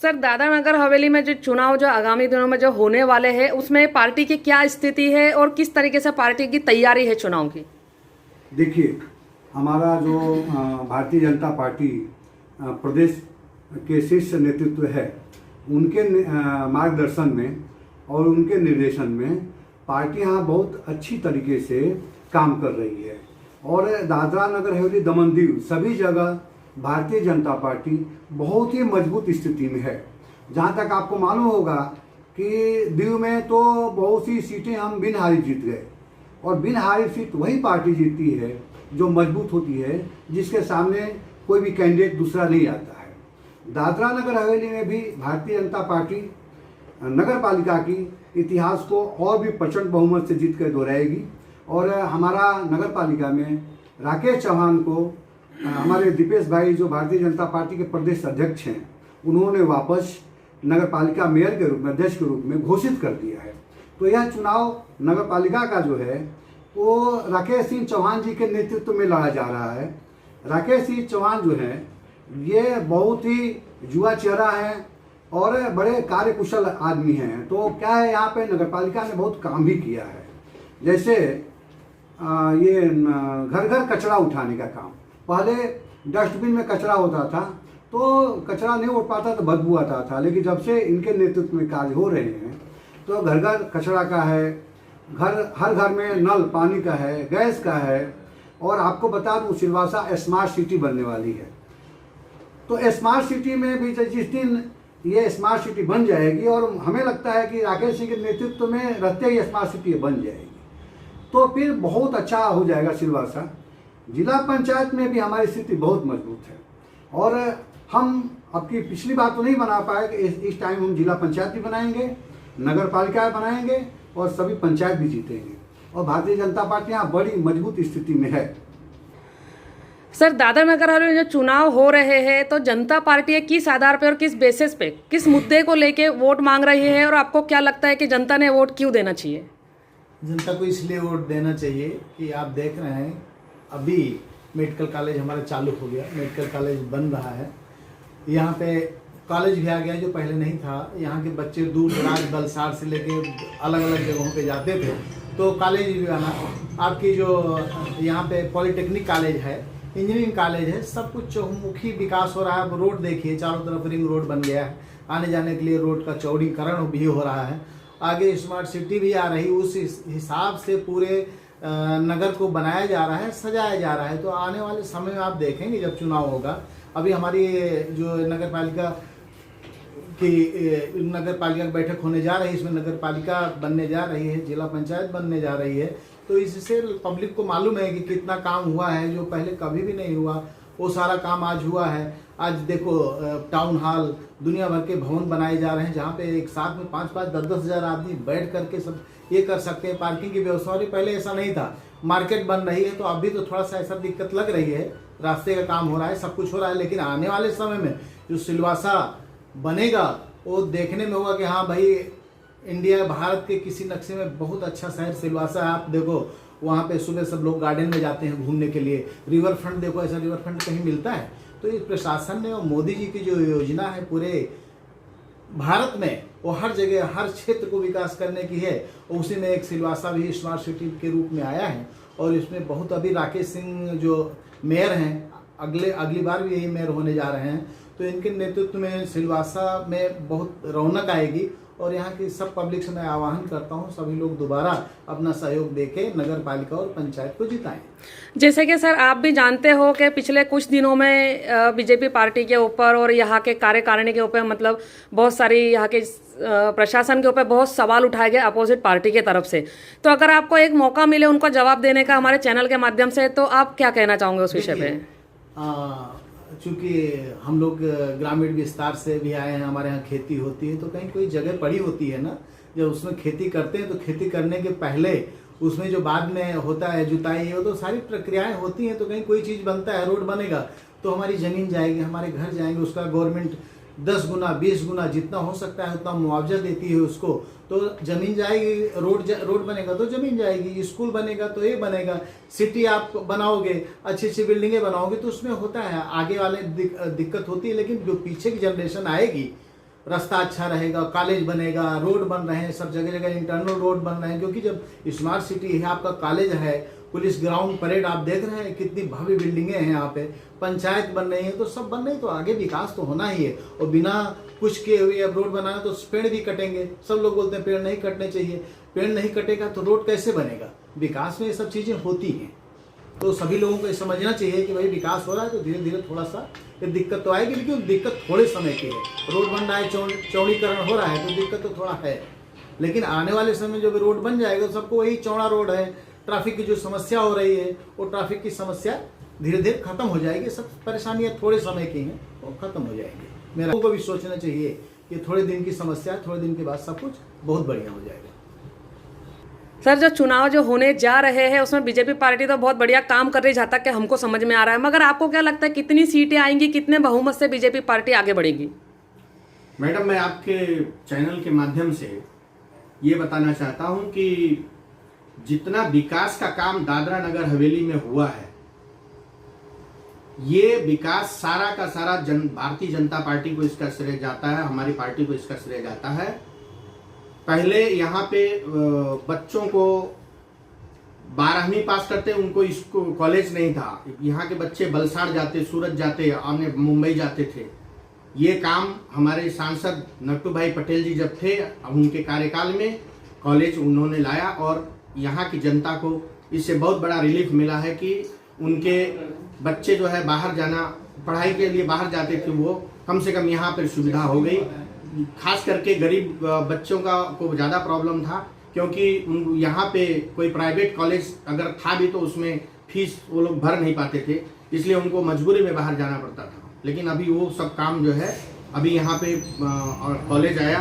Sir, Dadra Nagar Haveli में जो चुनाव जो आगामी दिनों में जो होने वाले हैं उसमें पार्टी की क्या स्थिति है और किस तरीके से पार्टी की तैयारी है चुनाव की? देखिए, हमारा जो भारतीय जनता पार्टी प्रदेश के शीर्ष नेतृत्व है, उनके मार्गदर्शन में और उनके निर्देशन में पार्टी यहाँ बहुत अच्छी तरीके से काम कर रही है। और दादरा नगर हवेली दमन दीव सभी जगह भारतीय जनता पार्टी बहुत ही मजबूत स्थिति में है। जहाँ तक आपको मालूम होगा कि दीव में तो बहुत सी सीटें हम बिन हारी जीत गए, और बिन हारी सीट वही पार्टी जीतती है जो मजबूत होती है, जिसके सामने कोई भी कैंडिडेट दूसरा नहीं आता है। दादरा नगर हवेली में भी भारतीय जनता पार्टी नगर पालिका की इतिहास को और भी प्रचंड बहुमत से जीत कर दोहराएगी। और हमारा नगर पालिका में राकेश चौहान को हमारे दीपेश भाई जो भारतीय जनता पार्टी के प्रदेश अध्यक्ष हैं, उन्होंने वापस नगर पालिका मेयर के रूप में, अध्यक्ष के रूप में घोषित कर दिया है। तो यह चुनाव नगर पालिका का जो है वो राकेश सिंह चौहान जी के नेतृत्व में लड़ा जा रहा है। राकेश सिंह चौहान जो है ये बहुत ही युवा चेहरा है और बड़े कार्यकुशल आदमी हैं। तो क्या है, यहाँ पे नगर पालिका ने बहुत काम भी किया है। जैसे ये घर घर कचरा उठाने का काम, पहले डस्टबिन में कचरा होता था तो कचरा नहीं उठ पाता तो बदबू आता था, लेकिन जब से इनके नेतृत्व में कार्य हो रहे हैं तो घर घर कचरा का है, हर घर में नल पानी का है, गैस का है। और आपको बता दूं, सिलवासा स्मार्ट सिटी बनने वाली है। तो स्मार्ट सिटी में भी जिस दिन ये स्मार्ट सिटी बन जाएगी, और हमें लगता है कि राकेश सिंह के नेतृत्व में रहते ही स्मार्ट सिटी बन जाएगी, तो फिर बहुत अच्छा हो जाएगा सिलवासा। जिला पंचायत में भी हमारी स्थिति बहुत मजबूत है, और हम आपकी पिछली बार तो नहीं बना पाए कि इस टाइम हम जिला पंचायत भी बनाएंगे, नगर पालिका बनाएंगे और सभी पंचायत भी जीतेंगे। और भारतीय जनता पार्टी यहाँ बड़ी मजबूत स्थिति में है। सर, दादरा नगर हवेली में जो चुनाव हो रहे हैं तो जनता पार्टी किस आधार पर और किस बेसिस पे, किस मुद्दे को लेके वोट मांग रही है, और आपको क्या लगता है कि जनता ने वोट क्यों देना चाहिए? जनता को इसलिए वोट देना चाहिए कि आप देख रहे हैं अभी मेडिकल कॉलेज हमारा चालू हो गया, मेडिकल कॉलेज बन रहा है। यहाँ पे कॉलेज भी आ गया जो पहले नहीं था। यहाँ के बच्चे दूर दराज बलसाड़ से लेके अलग अलग जगहों पे जाते थे, तो कॉलेज भी आना। आपकी जो यहाँ पे पॉलिटेक्निक कॉलेज है, इंजीनियरिंग कॉलेज है, सब कुछ चहुमुखी विकास हो रहा है। रोड देखिए, चारों तरफ रिंग रोड बन गया है, आने जाने के लिए रोड का चौड़ीकरण भी हो रहा है। आगे स्मार्ट सिटी भी आ रही, उस हिसाब से पूरे नगर को बनाया जा रहा है, सजाया जा रहा है। तो आने वाले समय में आप देखेंगे जब चुनाव होगा, अभी हमारी जो नगर पालिका की बैठक होने जा रही है, इसमें नगर पालिका बनने जा रही है, जिला पंचायत बनने जा रही है। तो इससे पब्लिक को मालूम है कि कितना काम हुआ है, जो पहले कभी भी नहीं हुआ, वो सारा काम आज हुआ है। आज देखो टाउन हॉल, दुनिया भर के भवन बनाए जा रहे हैं, जहाँ पे एक साथ में 5-5, 10-10 हज़ार आदमी बैठ करके सब ये कर सकते हैं। पार्किंग की व्यवस्था हो रही, पहले ऐसा नहीं था। मार्केट बन रही है, तो अभी तो थोड़ा सा ऐसा दिक्कत लग रही है, रास्ते का काम हो रहा है, सब कुछ हो रहा है। लेकिन आने वाले समय में जो सिलवासा बनेगा वो देखने में होगा कि हाँ भाई, इंडिया भारत के किसी नक्शे में बहुत अच्छा शहर सिलवासा है। आप देखो वहाँ पे सुबह सब लोग गार्डन में जाते हैं घूमने के लिए। रिवर फ्रंट देखो, ऐसा रिवर फ्रंट कहीं मिलता है? तो इस प्रशासन ने और मोदी जी की जो योजना है पूरे भारत में, वो हर जगह हर क्षेत्र को विकास करने की है। और उसी में एक सिलवासा भी स्मार्ट सिटी के रूप में आया है। और इसमें बहुत अभी राकेश सिंह जो मेयर हैं, अगली बार भी यही मेयर होने जा रहे हैं, तो इनके नेतृत्व में सिलवासा में बहुत रौनक आएगी। और यहाँ की सब पब्लिक से मैं आह्वान करता हूँ, सभी लोग दोबारा अपना सहयोग देके नगर पालिका और पंचायत को जिताएं। जैसे कि सर, आप भी जानते हो कि पिछले कुछ दिनों में बीजेपी पार्टी के ऊपर और यहाँ के कार्यकारिणी के ऊपर, मतलब बहुत सारी यहाँ के प्रशासन के ऊपर बहुत सवाल उठाए गए अपोजिट पार्टी के तरफ से। तो अगर आपको एक मौका मिले उनको जवाब देने का हमारे चैनल के माध्यम से, तो आप क्या कहना चाहोगे उस विषय पे? चूँकि हम लोग ग्रामीण विस्तार से भी आए हैं, हमारे यहाँ खेती होती है, तो कहीं कोई जगह पड़ी होती है ना, जब उसमें खेती करते हैं तो खेती करने के पहले उसमें जो बाद में होता है जुताई, वो तो सारी प्रक्रियाएं होती हैं। तो कहीं कोई चीज़ बनता है, रोड बनेगा तो हमारी ज़मीन जाएगी, हमारे घर जाएंगे, उसका गवर्नमेंट 10 गुना 20 गुना जितना हो सकता है उतना मुआवजा देती है उसको। तो ज़मीन जाएगी, रोड बनेगा तो ज़मीन जाएगी, स्कूल बनेगा तो ये बनेगा, सिटी आप बनाओगे, अच्छी अच्छी बिल्डिंगें बनाओगे, तो उसमें होता है आगे वाले दिक्कत होती है। लेकिन जो पीछे की जनरेशन आएगी रास्ता अच्छा रहेगा, कॉलेज बनेगा, रोड बन रहे हैं, सब जगह जगह इंटरनल रोड बन रहे हैं। क्योंकि जब स्मार्ट सिटी है, आपका कॉलेज है, पुलिस ग्राउंड, परेड आप देख रहे हैं कितनी भव्य बिल्डिंगें हैं यहाँ पे, पंचायत बन रही है, तो सब बन रही है, तो आगे विकास तो होना ही है। और बिना कुछ किए हुए अब रोड बनाना तो पेड़ भी कटेंगे। सब लोग बोलते हैं पेड़ नहीं कटने चाहिए, पेड़ नहीं कटेगा तो रोड कैसे बनेगा? विकास में ये सब चीजें होती हैं। तो सभी लोगों को ये समझना चाहिए कि भाई विकास हो रहा है तो धीरे धीरे थोड़ा सा ये दिक्कत तो आएगी, लेकिन दिक्कत थोड़े समय की है। रोड बन रहा है, चौड़ीकरण हो रहा है, तो दिक्कत तो थोड़ा है, लेकिन आने वाले समय जब रोड बन जाएगा तो सबको वही चौड़ा रोड है, ट्रैफिक की जो समस्या हो रही है वो ट्रैफिक की समस्या धीरे धीरे खत्म हो जाएगी। सब परेशानियां थोड़े समय की हैं, वो खत्म हो जाएंगी। मेरा को भी सोचना चाहिए कि थोड़े दिन की समस्या, थोड़े दिन के बाद सब कुछ बहुत बढ़िया हो जाएगा। सर, जो चुनाव जो होने जा रहे हैं उसमें बीजेपी पार्टी तो बहुत बढ़िया काम कर रही, जहाँ तक कि हमको समझ में आ रहा है, मगर आपको क्या लगता है कितनी सीटें आएंगी, कितने बहुमत से बीजेपी पार्टी आगे बढ़ेगी? मैडम, मैं आपके चैनल के माध्यम से ये बताना चाहता हूं कि जितना विकास का काम दादरा नगर हवेली में हुआ है, ये विकास सारा का सारा भारतीय जनता पार्टी को इसका श्रेय जाता है, हमारी पार्टी को इसका श्रेय जाता है। पहले यहाँ पे बच्चों को 12वीं पास करते उनको इसको कॉलेज नहीं था, यहाँ के बच्चे बलसाड़ जाते, सूरत जाते, अन्य मुंबई जाते थे। ये काम हमारे सांसद नट्टू भाई पटेल जी जब थे, उनके कार्यकाल में कॉलेज उन्होंने लाया और यहाँ की जनता को इससे बहुत बड़ा रिलीफ मिला है कि उनके बच्चे जो है बाहर जाना, पढ़ाई के लिए बाहर जाते थे, वो कम से कम यहाँ पर सुविधा हो गई। खास करके गरीब बच्चों को ज़्यादा प्रॉब्लम था, क्योंकि यहाँ पे कोई प्राइवेट कॉलेज अगर था भी तो उसमें फीस वो लोग भर नहीं पाते थे, इसलिए उनको मजबूरी में बाहर जाना पड़ता था। लेकिन अभी वो सब काम जो है, अभी यहाँ पे कॉलेज आया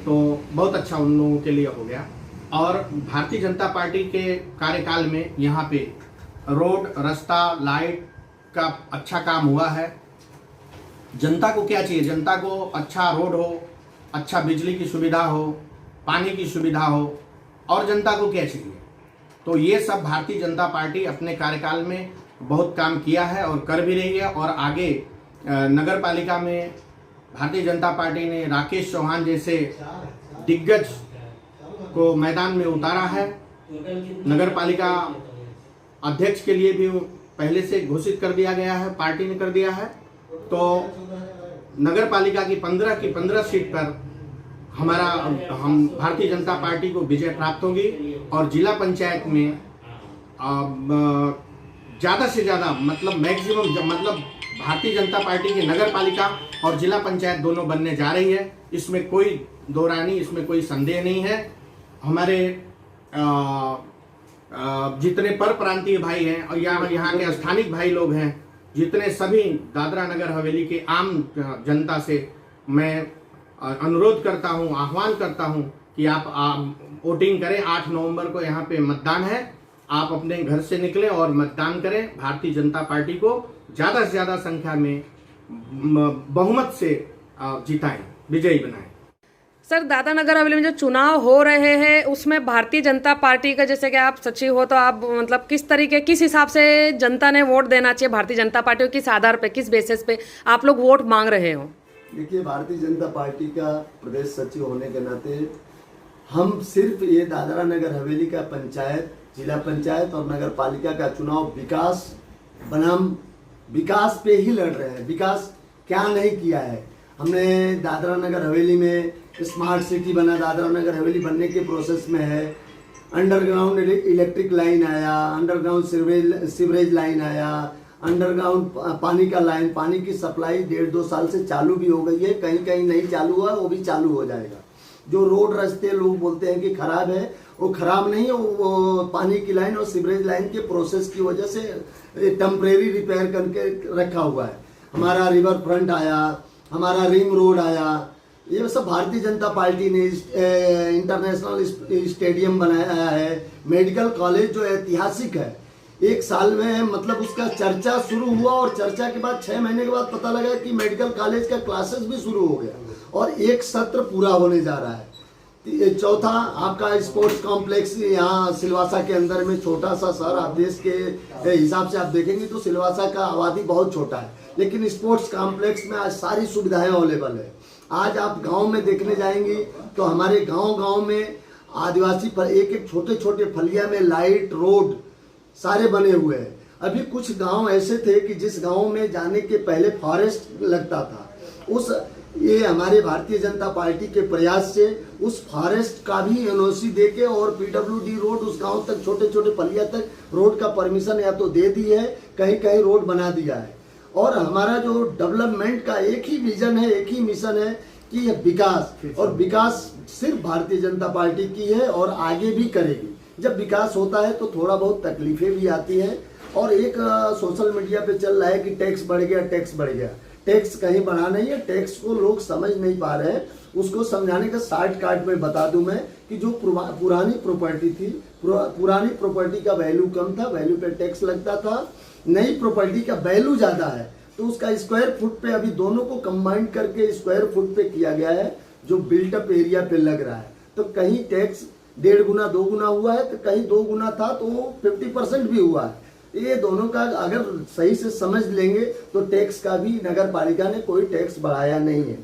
तो बहुत अच्छा उन लोगों के लिए हो गया। और भारतीय जनता पार्टी के कार्यकाल में यहाँ पे रोड, रास्ता, लाइट का अच्छा काम हुआ है। जनता को क्या चाहिए? जनता को अच्छा रोड हो, अच्छा बिजली की सुविधा हो, पानी की सुविधा हो, और जनता को क्या चाहिए? तो ये सब भारतीय जनता पार्टी अपने कार्यकाल में बहुत काम किया है और कर भी रही है। और आगे नगर पालिका में भारतीय जनता पार्टी ने राकेश चौहान जैसे दिग्गज को मैदान में उतारा है। नगर पालिका अध्यक्ष के लिए भी पहले से घोषित कर दिया गया है, पार्टी ने कर दिया है। तो नगर पालिका की 15 सीट पर हम भारतीय जनता पार्टी को विजय प्राप्त होगी। और जिला पंचायत में ज़्यादा से ज़्यादा मतलब मैक्सिमम मतलब भारतीय जनता पार्टी की नगर पालिका और जिला पंचायत दोनों बनने जा रही है। इसमें कोई दो राय नहीं, इसमें कोई संदेह नहीं है। हमारे जितने पर प्रांतीय भाई हैं और यहाँ के स्थानिक भाई लोग हैं, जितने सभी दादरा नगर हवेली के आम जनता से मैं अनुरोध करता हूँ, आह्वान करता हूँ कि आप वोटिंग करें। 8 नवंबर को यहाँ पे मतदान है, आप अपने घर से निकलें और मतदान करें। भारतीय जनता पार्टी को ज़्यादा से ज़्यादा संख्या में बहुमत से जिताएं, विजयी बनाएं। सर, दादरा नगर हवेली में जो चुनाव हो रहे हैं उसमें भारतीय जनता पार्टी का, जैसे कि आप सचिव हो, तो आप मतलब किस हिसाब से जनता ने वोट देना चाहिए भारतीय जनता पार्टी को, किस आधार पे, किस बेसिस पे आप लोग वोट मांग रहे हो? देखिए, भारतीय जनता पार्टी का प्रदेश सचिव होने के नाते हम सिर्फ ये दादरा नगर हवेली का पंचायत, जिला पंचायत और नगर पालिका का चुनाव विकास बनाम विकास पे ही लड़ रहे हैं। विकास क्या नहीं किया है हमने। दादरा नगर हवेली में स्मार्ट सिटी बना, दादरा नगर हवेली बनने के प्रोसेस में है। अंडरग्राउंड इलेक्ट्रिक लाइन आया, अंडरग्राउंड सीवरेज लाइन आया, अंडरग्राउंड पानी का लाइन, पानी की सप्लाई 1.5-2 साल से चालू भी हो गई है, कहीं कहीं नहीं चालू हुआ, वो भी चालू हो जाएगा। जो रोड रास्ते लोग बोलते हैं कि खराब है, वो खराब नहीं है, वो पानी की लाइन और सीवरेज लाइन के प्रोसेस की वजह से टेम्परेरी रिपेयर करके रखा हुआ है। हमारा रिवर फ्रंट आया, हमारा रिंग रोड आया, ये सब भारतीय जनता पार्टी ने इंटरनेशनल स्टेडियम बनाया है। मेडिकल कॉलेज जो ऐतिहासिक है, 1 साल में मतलब उसका चर्चा शुरू हुआ और चर्चा के बाद 6 महीने के बाद पता लगा कि मेडिकल कॉलेज का क्लासेस भी शुरू हो गया और 1 सत्र पूरा होने जा रहा है। चौथा आपका स्पोर्ट्स कॉम्प्लेक्स यहाँ सिलवासा के अंदर में, छोटा सा शहर, आप देश के हिसाब से आप देखेंगे तो सिलवासा का आबादी बहुत छोटा है, लेकिन स्पोर्ट्स कॉम्प्लेक्स में आज सारी सुविधाएं अवेलेबल है। आज आप गांव में देखने जाएंगे तो हमारे गांव में आदिवासी पर एक एक छोटे छोटे फलिया में लाइट रोड सारे बने हुए हैं। अभी कुछ गांव ऐसे थे कि जिस गांव में जाने के पहले फॉरेस्ट लगता था, ये हमारे भारतीय जनता पार्टी के प्रयास से उस फॉरेस्ट का भी एनओसी देके और पीडब्ल्यूडी रोड उस गांव तक छोटे छोटे फलिया तक रोड का परमिशन या तो दे दी है, कहीं कहीं रोड बना दिया है। और हमारा जो डेवलपमेंट का एक ही विजन है, एक ही मिशन है कि यह विकास, और विकास सिर्फ भारतीय जनता पार्टी की है और आगे भी करेगी। जब विकास होता है तो थोड़ा बहुत तकलीफें भी आती हैं, और एक सोशल मीडिया पे चल रहा है कि टैक्स बढ़ गया, टैक्स बढ़ गया। टैक्स कहीं बढ़ा नहीं है, टैक्स को लोग समझ नहीं पा रहे हैं। उसको समझाने का शॉर्टकट में बता दूं मैं कि जो पुरानी प्रॉपर्टी थी, पुरानी प्रॉपर्टी का वैल्यू कम था, वैल्यू पे टैक्स लगता था। नई प्रॉपर्टी का वैल्यू ज़्यादा है तो उसका स्क्वायर फुट पे अभी दोनों को कंबाइन करके स्क्वायर फुट पे किया गया है, जो बिल्टअप एरिया पे लग रहा है। तो कहीं टैक्स 1.5 गुना 2 गुना हुआ है, तो कहीं 2 गुना था तो 50% भी हुआ है। ये दोनों का अगर सही से समझ लेंगे तो टैक्स का भी नगर पालिका ने कोई टैक्स बढ़ाया नहीं है।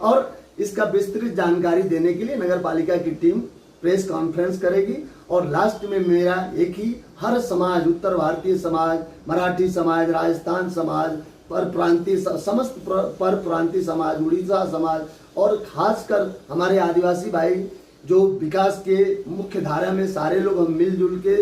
और इसका विस्तृत जानकारी देने के लिए नगर पालिका की टीम प्रेस कॉन्फ्रेंस करेगी। और लास्ट में मेरा एक ही, हर समाज, उत्तर भारतीय समाज, मराठी समाज, राजस्थान समाज, पर प्रांतीय, समस्त पर प्रांतीय समाज, उड़ीसा समाज, और खासकर हमारे आदिवासी भाई जो विकास के मुख्य धारा में सारे लोग हम मिलजुल के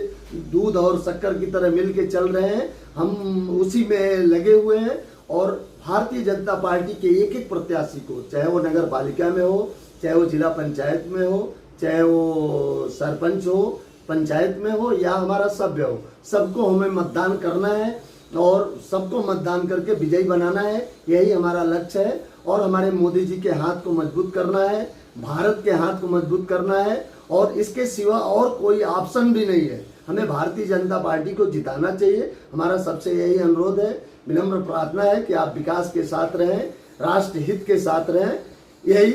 दूध और शक्कर की तरह मिल के चल रहे हैं, हम उसी में लगे हुए हैं। और भारतीय जनता पार्टी के एक एक प्रत्याशी को, चाहे वो नगर पालिका में हो, चाहे वो जिला पंचायत में हो, चाहे वो सरपंच हो, पंचायत में हो या हमारा सभ्य हो, सबको हमें मतदान करना है और सबको मतदान करके विजयी बनाना है। यही हमारा लक्ष्य है। और हमारे मोदी जी के हाथ को मजबूत करना है, भारत के हाथ को मजबूत करना है, और इसके सिवा और कोई ऑप्शन भी नहीं है। हमें भारतीय जनता पार्टी को जिताना चाहिए। हमारा सबसे यही अनुरोध है, विनम्र प्रार्थना है कि आप विकास के साथ रहें, राष्ट्र हित के साथ रहें। यही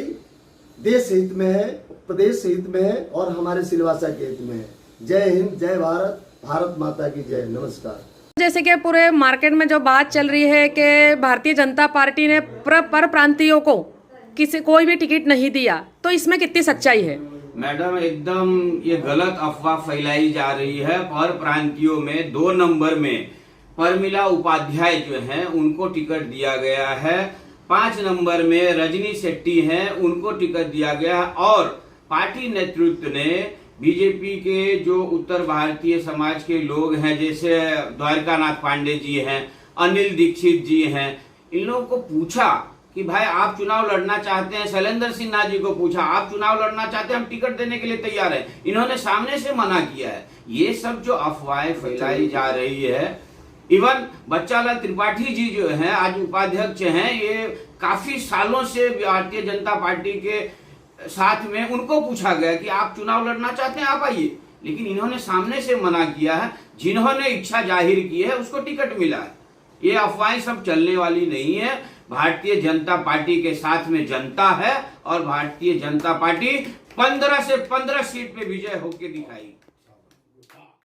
देश हित में है, प्रदेश हित में है और हमारे सिलवासा के हित में है। जय हिंद, जय भारत, भारत माता की जय। नमस्कार। जैसे कि पूरे मार्केट में जो बात चल रही है कि भारतीय जनता पार्टी ने पर प्रांतियों को कोई भी टिकट नहीं दिया, तो इसमें कितनी सच्चाई है? मैडम, एकदम ये गलत अफवाह फैलाई जा रही है। पर प्रांतियों में 2 नंबर में परमिला उपाध्याय जो हैं उनको टिकट दिया गया है। 5 नंबर में रजनी शेट्टी हैं, उनको टिकट दिया गया। और पार्टी नेतृत्व ने बीजेपी के जो उत्तर भारतीय समाज के लोग हैं, जैसे द्वारकानाथ पांडे जी हैं, अनिल दीक्षित जी हैं, इन लोगों को पूछा कि भाई आप चुनाव लड़ना चाहते हैं, शैलेंद्र सिन्हा जी को पूछा आप चुनाव लड़ना चाहते हैं, हम टिकट देने के लिए तैयार हैं, इन्होंने सामने से मना किया है। ये सब जो अफवाहें फैलाई जा रही है, इवन बच्चालाल त्रिपाठी जी जो हैं आज उपाध्यक्ष हैं, ये काफी सालों से भारतीय जनता पार्टी के साथ में, उनको पूछा गया कि आप चुनाव लड़ना चाहते हैं, आप आइए, लेकिन इन्होंने सामने से मना किया है। जिन्होंने इच्छा जाहिर की है उसको टिकट मिला है। ये अफवाहें सब चलने वाली नहीं है। भारतीय जनता पार्टी के साथ में जनता है और भारतीय जनता पार्टी 15 से 15 सीट पे विजय होकर दिखाई।